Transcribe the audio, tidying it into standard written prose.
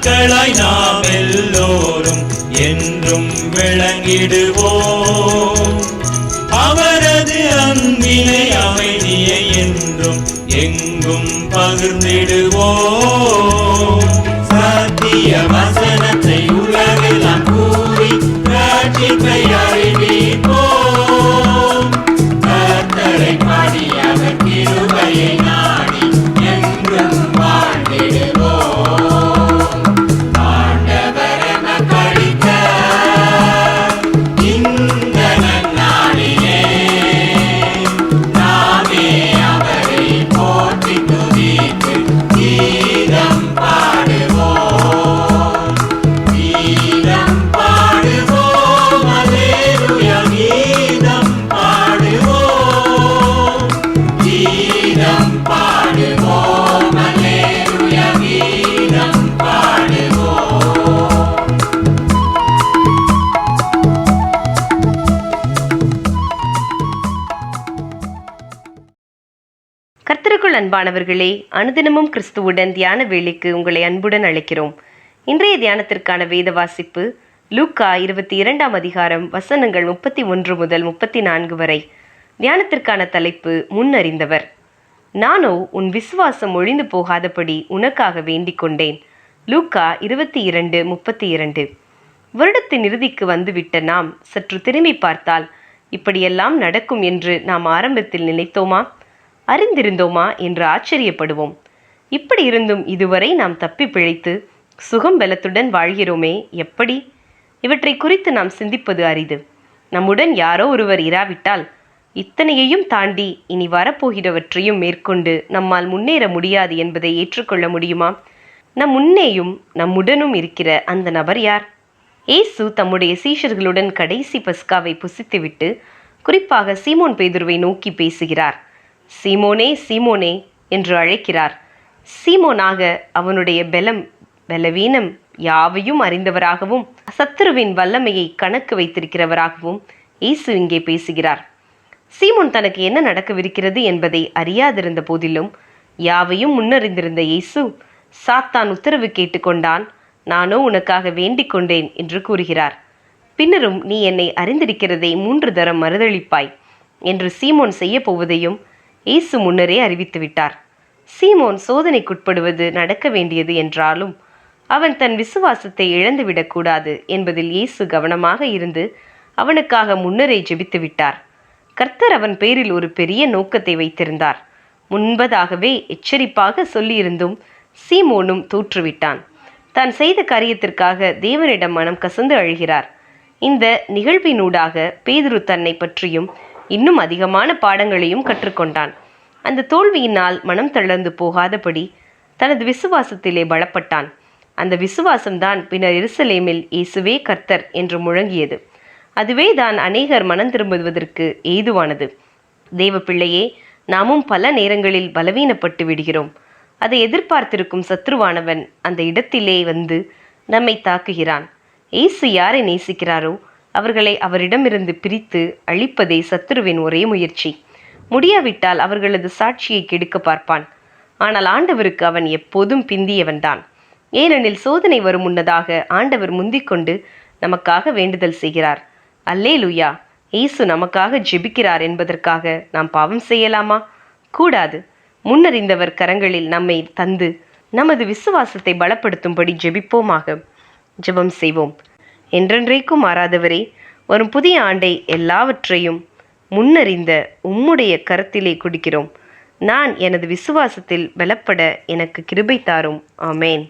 மக்களாய் நாம் எல்லோரும் என்றும் விளங்கிடுவோம். அவரது அன்பினை அமைதியை என்றும் எங்கும் பகிர்ந்திடுவோம். சத்திய வசனத்தை உலகெல்லாம் கூறி ரட்சிப்பை அறிவிப்போம். கர்த்தரை பாடி அவர் கிருபையை நாடி என்றும் வாழ்ந்திடுவோம். ஆண்டவர் எமக்கு அளித்த இந்த நன்னாளிலே நாமே அவரை போற்றி துதித்து கீதம் பாடுவோம். கீதம் பாடுவோம். அல்லேலூயா. கீதம் பாடுவோம். கீதம் பாடுவோம். அல்லேலூயா. கீதம் பாடுவோம். கர்த்தருக்குள் அன்பானவர்களே, அனுதினமும் கிறிஸ்துவுடன் தியான வேளைக்கு உங்களை அன்புடன் அழைக்கிறோம். இன்றைய தியானத்திற்கான வேத வாசிப்பு லூக்கா 22ஆம் அதிகாரம் வசனங்கள் 31 முதல் 34 வரை. தியானத்திற்கான தலைப்பு முன்னறிந்தவர். நானோ உன் விசுவாசம் ஒழிந்து போகாதபடி உனக்காக வேண்டிக் கொண்டேன். லூக்கா 22:32. வருடத்தின் இறுதிக்கு வந்துவிட்ட நாம் சற்று திரும்பி பார்த்தால் இப்படியெல்லாம் நடக்கும் என்று நாம் ஆரம்பத்தில் நினைத்தோமா, அறிந்திருந்தோமா என்று ஆச்சரியப்படுவோம். இப்படி இருந்தும் இதுவரை நாம் தப்பி பிழைத்து சுகம் பலத்துடன் வாழ்கிறோமே, எப்படி? இவற்றை குறித்து நாம் சிந்திப்பது அரிது. நம்முடன் யாரோ ஒருவர் இராவிட்டால் இத்தனையையும் தாண்டி இனி வரப்போகிறவற்றையும் மேற்கொண்டு நம்மால் முன்னேற முடியாது என்பதை ஏற்றுக்கொள்ள முடியுமா? நம் முன்னேயும் நம்முடனும் இருக்கிற அந்த நபர் யார்? இயேசு தம்முடைய சீஷர்களுடன் கடைசி பஸ்காவை புசித்துவிட்டு குறிப்பாக சீமோன் பேதுருவை நோக்கி பேசுகிறார். சீமோனே, சீமோனே என்று அழைக்கிறார். சீமோனாக அவனுடைய பலவீனம் யாவையும் அறிந்தவராகவும் சத்துருவின் வல்லமையை கணக்கு வைத்திருக்கிறவராகவும் இயேசு இங்கே பேசுகிறார். சீமோன் தனக்கு என்ன நடக்கவிருக்கிறது என்பதை அறியாதிருந்த போதிலும் யாவையும் முன்னறிந்திருந்த இயேசு, சாத்தான் உத்தரவு கேட்டுக்கொண்டான், நானோ உனக்காக வேண்டிக் கொண்டேன் என்று கூறுகிறார். பின்னரும் நீ என்னை அறிந்திருக்கிறதை 3 தரம் மறுதளிப்பாய் என்று சீமோன் செய்ய போவதையும் இயேசு முன்னரே அறிவித்துவிட்டார். சீமோன் சோதனைக்குட்படுவது நடக்க வேண்டியது என்றாலும் அவன் தன் விசுவாசத்தை இழந்துவிடக்கூடாது என்பதில் இயேசு கவனமாக இருந்து அவனுக்காக முன்னரே ஜெபித்து விட்டார். கர்த்தர் அவன் பேரில் ஒரு பெரிய நோக்கத்தை வைத்திருந்தார். முன்பதாகவே எச்சரிப்பாக சொல்லியிருந்தும் சீமோனும் தோற்றுவிட்டான். தான் செய்த காரியத்திற்காக தேவனிடம் மனம் கசந்து அழுகிறார். இந்த நிகழ்வினூடாக பேதுரு தன்னை பற்றியும் இன்னும் அதிகமான பாடங்களையும் கற்றுக்கொண்டான். அந்த தோல்வியினால் மனம் தளர்ந்து போகாதபடி தனது விசுவாசத்திலே பலப்பட்டான். அந்த விசுவாசம்தான் பின்னர் எருசலேமில் இயேசுவே கர்த்தர் என்று முழங்கியது. அதுவே தான் அநேகர் மனம் திரும்புவதற்கு ஏதுவானது. தேவ பிள்ளையே, நாமும் பல நேரங்களில் பலவீனப்பட்டு விடுகிறோம். அதை எதிர்பார்த்திருக்கும் சத்ருவானவன் அந்த இடத்திலே வந்து நம்மை தாக்குகிறான். இயேசு யாரை நேசிக்கிறாரோ அவர்களை அவரிடமிருந்து பிரித்து அழிப்பதே சத்துருவின் ஒரே முயற்சி. முடியாவிட்டால் அவர்களது சாட்சியை கெடுக்க பார்ப்பான். ஆனால் ஆண்டவருக்கு அவன் எப்போதும் பிந்தியவன்தான். ஏனெனில் சோதனை வரும் முன்னதாக ஆண்டவர் முந்திக்கொண்டு நமக்காக வேண்டுதல் செய்கிறார். அல்லேலூயா. இயேசு நமக்காக ஜெபிக்கிறார் என்பதற்காக நாம் பாவம் செய்யலாமா? கூடாது. முன்னறிந்தவர் கரங்களில் நம்மை தந்து நமது விசுவாசத்தை பலப்படுத்தும்படி ஜெபிப்போமாக. ஜெபம் செய்வோம். என்றென்றைக்கும் மாறாதவரே, வரும் புதிய ஆண்டை எல்லாவற்றையும் முன்னறிந்த உம்முடைய கரத்திலே கொடுக்கிறோம். நான் எனது விசுவாசத்தில் பலப்பட எனக்கு கிருபை தாரும். ஆமேன்.